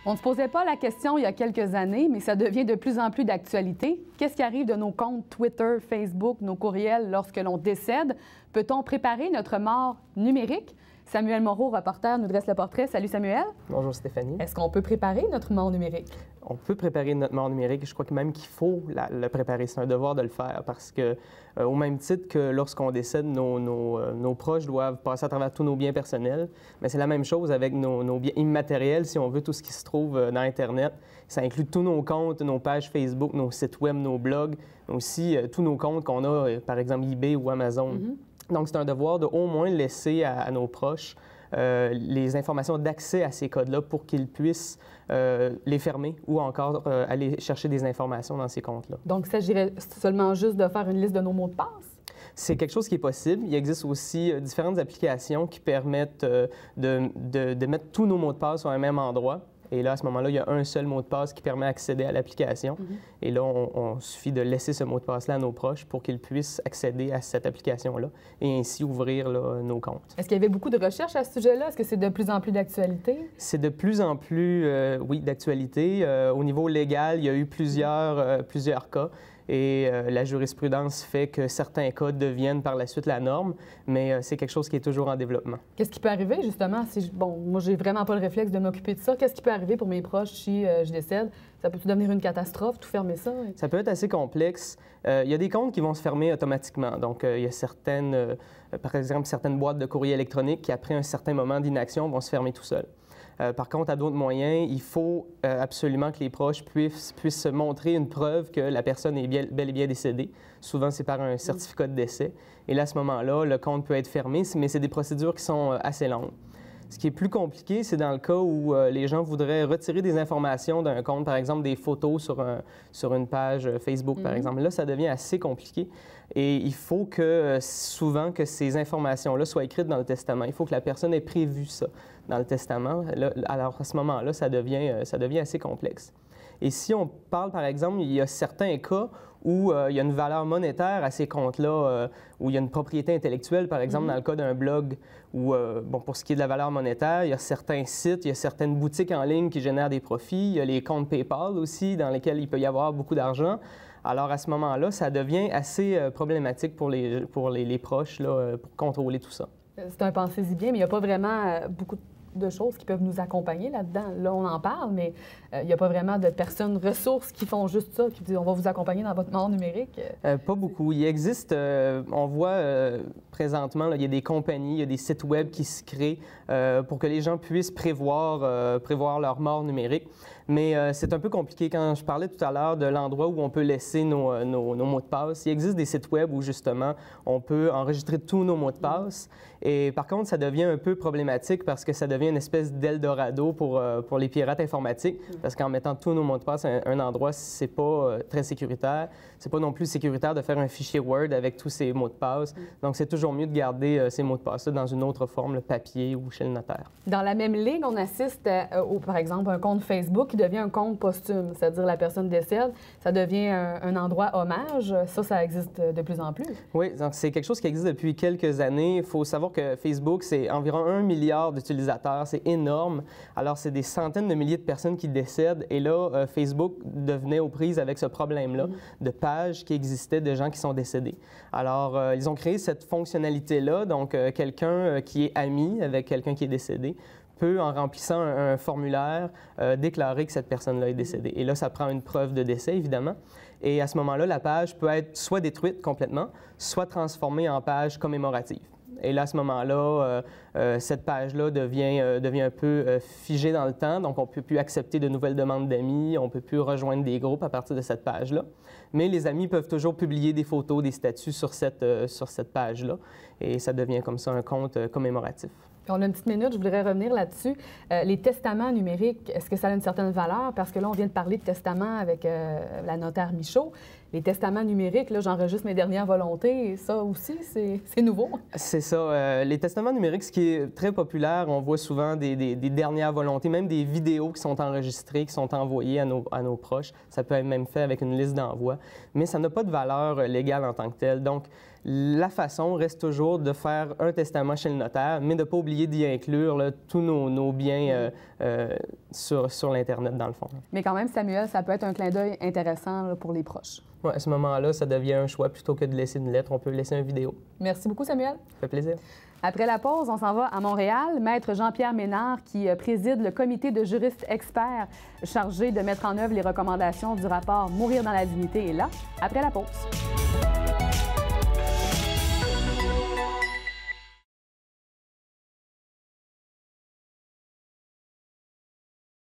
On ne se posait pas la question il y a quelques années, mais ça devient de plus en plus d'actualité. Qu'est-ce qui arrive de nos comptes Twitter, Facebook, nos courriels lorsque l'on décède? Peut-on préparer notre mort numérique? Samuel Moreau, reporter, nous dresse le portrait. Salut Samuel. Bonjour Stéphanie. Est-ce qu'on peut préparer notre mort numérique? On peut préparer notre mort numérique. Je crois que même qu'il faut le préparer. C'est un devoir de le faire parce que, au même titre que lorsqu'on décède, nos proches doivent passer à travers tous nos biens personnels, mais c'est la même chose avec nos biens immatériels, si on veut, tout ce qui se trouve dans Internet. Ça inclut tous nos comptes, nos pages Facebook, nos sites web, nos blogs, mais aussi tous nos comptes qu'on a, par exemple eBay ou Amazon. Donc, c'est un devoir de au moins laisser à nos proches les informations d'accès à ces codes-là pour qu'ils puissent les fermer ou encore aller chercher des informations dans ces comptes-là. Donc, il s'agirait seulement juste de faire une liste de nos mots de passe? C'est quelque chose qui est possible. Il existe aussi différentes applications qui permettent de mettre tous nos mots de passe sur un même endroit. Et là, à ce moment-là, il y a un seul mot de passe qui permet d'accéder à l'application. Et là, on suffit de laisser ce mot de passe-là à nos proches pour qu'ils puissent accéder à cette application-là et ainsi ouvrir là, nos comptes. Est-ce qu'il y avait beaucoup de recherches à ce sujet-là? Est-ce que c'est de plus en plus d'actualité? C'est de plus en plus, oui, d'actualité. Au niveau légal, il y a eu plusieurs cas. Et la jurisprudence fait que certains cas deviennent par la suite la norme, mais c'est quelque chose qui est toujours en développement. Qu'est-ce qui peut arriver, justement, si bon, moi, j'ai vraiment pas le réflexe de m'occuper de ça. Qu'est-ce qui peut arriver pour mes proches si je décède? Ça peut devenir une catastrophe, tout fermer ça? Ça peut être assez complexe. Il y a des comptes qui vont se fermer automatiquement. Donc, il y a certaines, par exemple, certaines boîtes de courrier électronique qui, après un certain moment d'inaction, vont se fermer tout seuls. Par contre, à d'autres moyens, il faut absolument que les proches puissent montrer une preuve que la personne est bel et bien décédée. Souvent, c'est par un certificat de décès. Et là, à ce moment-là, le compte peut être fermé, mais c'est des procédures qui sont assez longues. Ce qui est plus compliqué, c'est dans le cas où les gens voudraient retirer des informations d'un compte, par exemple des photos sur une page Facebook, par exemple. Là, ça devient assez compliqué et il faut que souvent que ces informations-là soient écrites dans le testament. Il faut que la personne ait prévu ça dans le testament. Là, alors, à ce moment-là, ça devient assez complexe. Et si on parle, par exemple, il y a certains cas où il y a une valeur monétaire à ces comptes-là, où il y a une propriété intellectuelle, par exemple, dans le cas d'un blog, où, bon, pour ce qui est de la valeur monétaire, il y a certains sites, il y a certaines boutiques en ligne qui génèrent des profits, il y a les comptes PayPal aussi, dans lesquels il peut y avoir beaucoup d'argent. Alors, à ce moment-là, ça devient assez problématique pour les proches, là, pour contrôler tout ça. C'est un pensez-y bien, mais il n'y a pas vraiment beaucoup de choses qui peuvent nous accompagner là-dedans. Là, on en parle, mais il n'y a pas vraiment de personnes ressources qui font juste ça, qui disent « on va vous accompagner dans votre mort numérique ». Pas beaucoup. Il existe, on voit présentement, là, il y a des compagnies, il y a des sites web qui se créent pour que les gens puissent prévoir leur mort numérique. Mais c'est un peu compliqué. Quand je parlais tout à l'heure de l'endroit où on peut laisser nos mots de passe, il existe des sites web où, justement, on peut enregistrer tous nos mots de passe. Et par contre, ça devient un peu problématique parce que ça devient une espèce d'Eldorado pour les pirates informatiques. Parce qu'en mettant tous nos mots de passe à un endroit, c'est pas très sécuritaire. C'est pas non plus sécuritaire de faire un fichier Word avec tous ces mots de passe. Donc, c'est toujours mieux de garder ces mots de passe-là dans une autre forme, le papier ou chez le notaire. Dans la même ligne, on assiste, par exemple, un compte Facebook qui devient un compte posthume, c'est-à-dire la personne décède, ça devient un endroit hommage. Ça existe de plus en plus. Oui, donc c'est quelque chose qui existe depuis quelques années. Il faut savoir que Facebook, c'est environ 1 milliard d'utilisateurs. C'est énorme. Alors, c'est des centaines de milliers de personnes qui décèdent. Et là, Facebook devenait aux prises avec ce problème-là de pages qui existaient de gens qui sont décédés. Alors, ils ont créé cette fonctionnalité-là. Donc, quelqu'un qui est ami avec quelqu'un qui est décédé peut, en remplissant un formulaire, déclarer que cette personne-là est décédée. Et là, ça prend une preuve de décès, évidemment. Et à ce moment-là, la page peut être soit détruite complètement, soit transformée en page commémorative. Et là, à ce moment-là, cette page-là devient un peu figée dans le temps. Donc, on ne peut plus accepter de nouvelles demandes d'amis, on ne peut plus rejoindre des groupes à partir de cette page-là. Mais les amis peuvent toujours publier des photos, des statuts sur cette page-là. Et ça devient comme ça un compte commémoratif. On a une petite minute, je voudrais revenir là-dessus. Les testaments numériques, est-ce que ça a une certaine valeur? Parce que là, on vient de parler de testament avec la notaire Michaud. Les testaments numériques, là, j'enregistre mes dernières volontés. Et ça aussi, c'est nouveau. C'est ça. Les testaments numériques, ce qui est très populaire, on voit souvent des dernières volontés, même des vidéos qui sont enregistrées, qui sont envoyées à nos proches. Ça peut être même fait avec une liste d'envoi. Mais ça n'a pas de valeur légale en tant que telle. Donc, la façon reste toujours de faire un testament chez le notaire, mais de ne pas oublier d'y inclure là, tous nos biens sur l'Internet, dans le fond. Mais quand même, Samuel, ça peut être un clin d'œil intéressant là, pour les proches. Oui, à ce moment-là, ça devient un choix. Plutôt que de laisser une lettre, on peut laisser une vidéo. Merci beaucoup, Samuel. Ça fait plaisir. Après la pause, on s'en va à Montréal. Maître Jean-Pierre Ménard, qui préside le comité de juristes experts chargé de mettre en œuvre les recommandations du rapport Mourir dans la dignité, est là, après la pause.